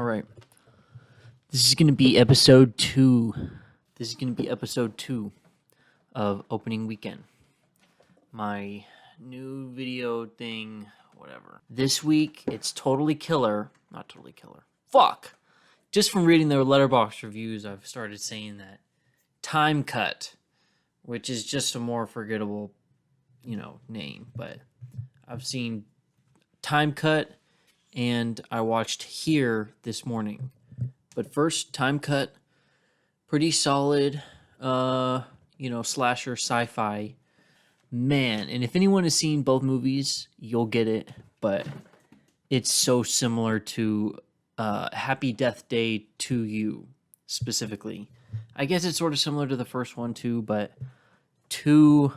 All right. This is going to be episode 2. This is going to be episode 2 of opening weekend. My new video thing, whatever. This week, it's totally killer. Not totally killer. Fuck! Just from reading their Letterboxd reviews, I've started saying that Time Cut, which is just a more forgettable, name. But I've seen Time Cut, and I watched Here this morning. But first, Time Cut, pretty solid, slasher sci-fi. Man, and if anyone has seen both movies, you'll get it. But it's so similar to Happy Death Day 2U, specifically. I guess it's sort of similar to the first one too, but 2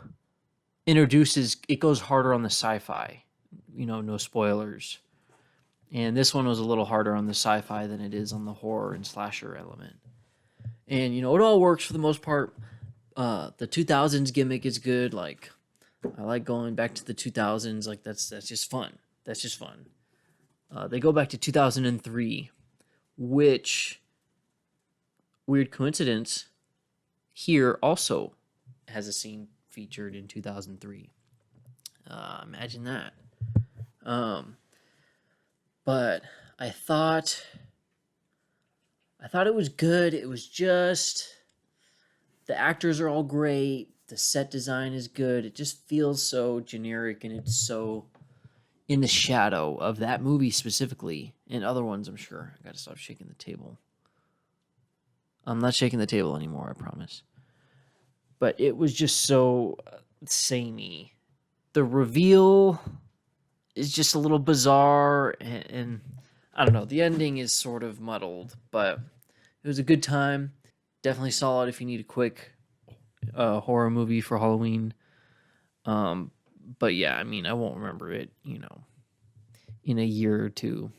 it goes harder on the sci-fi. No spoilers. And this one was a little harder on the sci-fi than it is on the horror and slasher element. And, it all works for the most part. The 2000s gimmick is good. Like, I like going back to the 2000s. Like, that's just fun. That's just fun. They go back to 2003, which, weird coincidence, Here also has a scene featured in 2003. Imagine that. But I thought it was good. It was just, the actors are all great. The set design is good. It just feels so generic, and it's so in the shadow of that movie specifically, and other ones, I'm sure. I gotta stop shaking the table. I'm not shaking the table anymore, I promise. But it was just so samey. The reveal is just a little bizarre, and I don't know. The ending is sort of muddled, but it was a good time. Definitely solid if you need a quick horror movie for Halloween. But yeah, I mean, I won't remember it, in a year or two.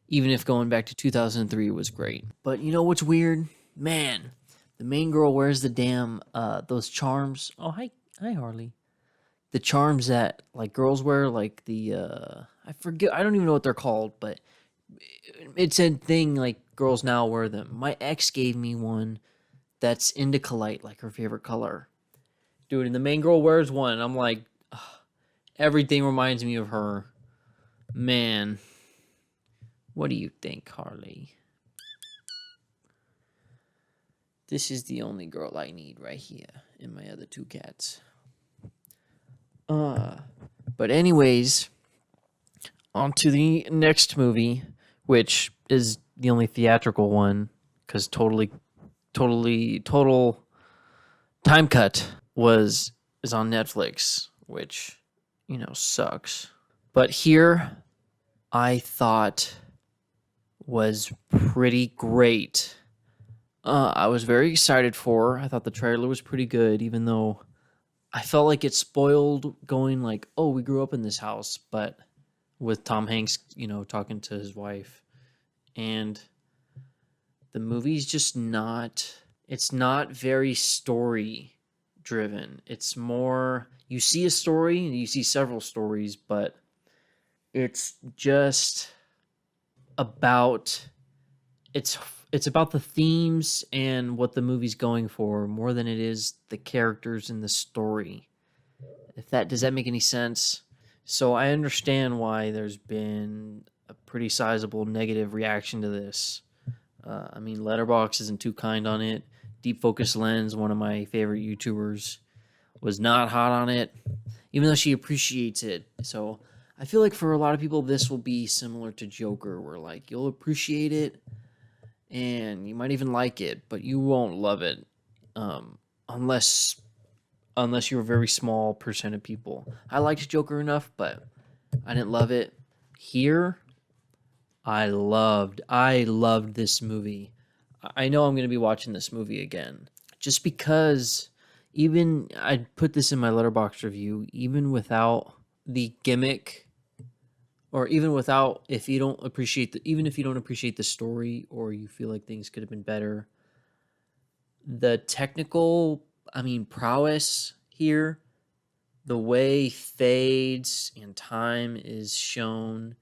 Even if going back to 2003 was great. But you know what's weird? Man, the main girl wears the damn, those charms. Oh, hi Harley. The charms that, like, girls wear, like the, I forget, I don't even know what they're called, but it's a thing, like, girls now wear them. My ex gave me one that's indicolite, like her favorite color. Dude, and the main girl wears one, and I'm like, ugh, everything reminds me of her. Man, what do you think, Harley? This is the only girl I need right here, and my other 2 cats. But anyways, on to the next movie, which is the only theatrical one, because total Time Cut is on Netflix, which, sucks. But Here, I thought was pretty great. I was very excited for. I thought the trailer was pretty good, even though I felt like it spoiled going like, oh, we grew up in this house, but with Tom Hanks, talking to his wife. And the movie's just it's not very story driven. It's more, you see a story, and you see several stories, but it's just about, it's about the themes and what the movie's going for more than it is the characters and the story. Does that make any sense? So I understand why there's been a pretty sizable negative reaction to this. I mean, Letterboxd isn't too kind on it. Deep Focus Lens, one of my favorite YouTubers, was not hot on it, even though she appreciates it. So I feel like for a lot of people, this will be similar to Joker, where like you'll appreciate it and you might even like it, but you won't love it, unless you're a very small percent of people. I liked Joker enough, but I didn't love it. Here, I loved this movie. I know I'm going to be watching this movie again, just because even I put this in my Letterboxd review, even without the gimmick, or even without, if you don't appreciate the story, or you feel like things could have been better, the technical, prowess here, the way fades and time is shown,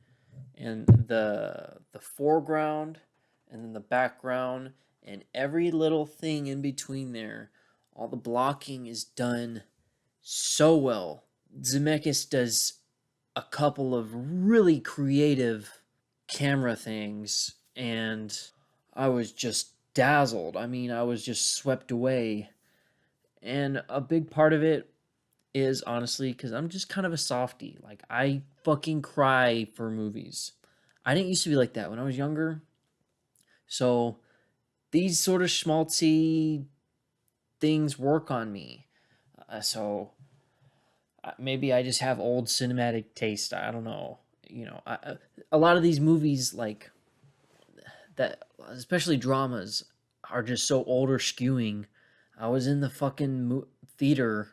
and the foreground and then the background, and every little thing in between there. All the blocking is done so well. Zemeckis does a couple of really creative camera things, and I was just dazzled. I mean, I was just swept away. And a big part of it is honestly because I'm just kind of a softie. Like, I fucking cry for movies. I didn't used to be like that when I was younger. So these sort of schmaltzy things work on me. Maybe I just have old cinematic taste. I don't know. A lot of these movies, like that, especially dramas, are just so older skewing. I was in the fucking theater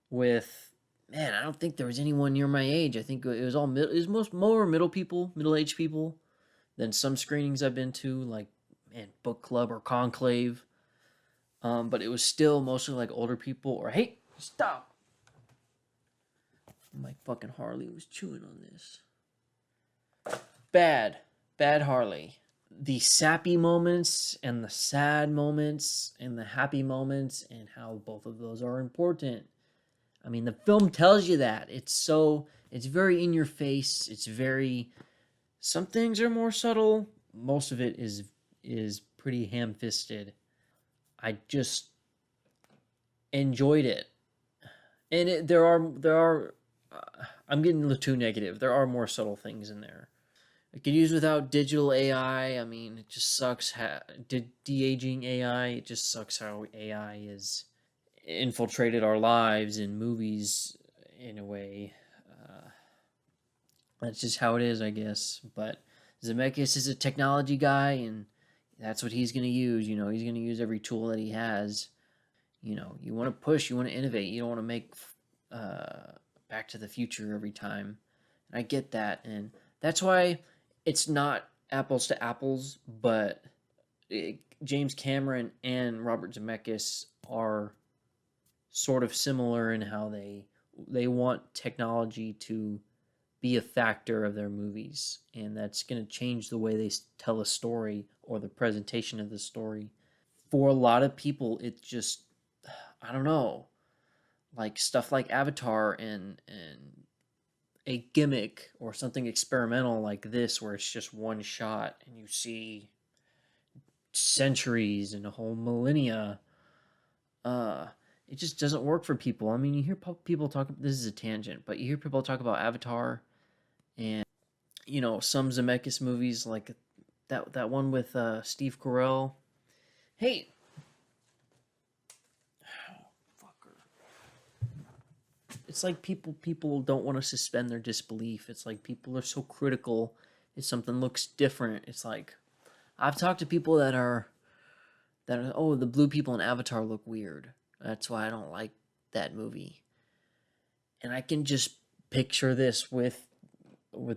with, man, I don't think there was anyone near my age. I think it was all it was most more middle-aged people than some screenings I've been to, like, man, Book Club or Conclave. But it was still mostly like older people. Or, hey, stop! My fucking Harley was chewing on this. Bad Harley. The sappy moments and the sad moments and the happy moments, and how both of those are important. I mean, the film tells you that. It's very in your face. Some things are more subtle. Most of it is pretty ham-fisted. I just enjoyed it. And there are I'm getting too negative. There are more subtle things in there. I could use without digital AI. I mean, it just sucks. De-aging AI. It just sucks how AI is infiltrated our lives in movies in a way. That's just how it is, I guess. But Zemeckis is a technology guy, and that's what he's going to use. He's going to use every tool that he has. You want to push, you want to innovate. You don't want to make Back to the Future every time. And I get that, and that's why it's not apples to apples, but James Cameron and Robert Zemeckis are sort of similar in how they want technology to be a factor of their movies, and that's going to change the way they tell a story or the presentation of the story. For a lot of people, it's just, I don't know, like stuff like Avatar and a gimmick or something experimental like this, where it's just one shot and you see centuries and a whole millennia. It just doesn't work for people. I mean, you hear people talk, this is a tangent, but you hear people talk about Avatar and, some Zemeckis movies, like that one with Steve Carell. Hey, fucker. It's like people don't want to suspend their disbelief. It's like people are so critical if something looks different. It's like, I've talked to people that are oh, the blue people in Avatar look weird. That's why I don't like that movie. And I can just picture this with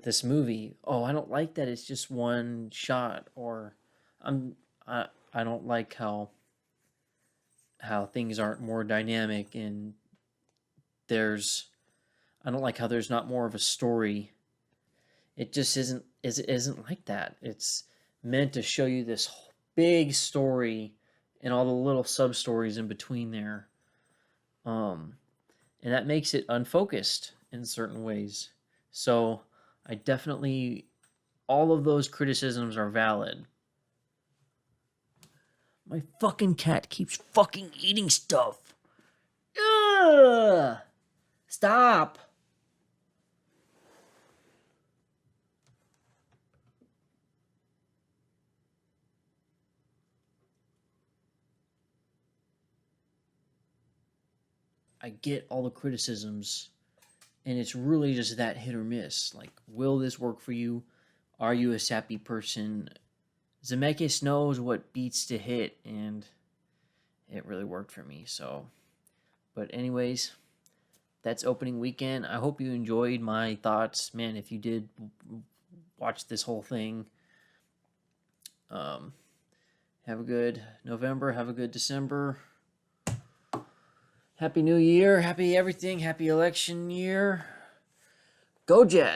this movie. Oh, I don't like that it's just one shot. Or I don't like how things aren't more dynamic, and I don't like how there's not more of a story. It just isn't like that. It's meant to show you this big story and all the little sub stories in between there. And that makes it unfocused in certain ways. So I definitely, all of those criticisms are valid. My fucking cat keeps fucking eating stuff. Ugh! Stop! I get all the criticisms, and it's really just that hit or miss. Like, will this work for you? Are you a sappy person? Zemeckis knows what beats to hit, and it really worked for me. So, but anyways, that's opening weekend. I hope you enjoyed my thoughts. Man, if you did watch this whole thing, have a good November, have a good December. Happy New Year, happy everything, happy election year. Go Jets!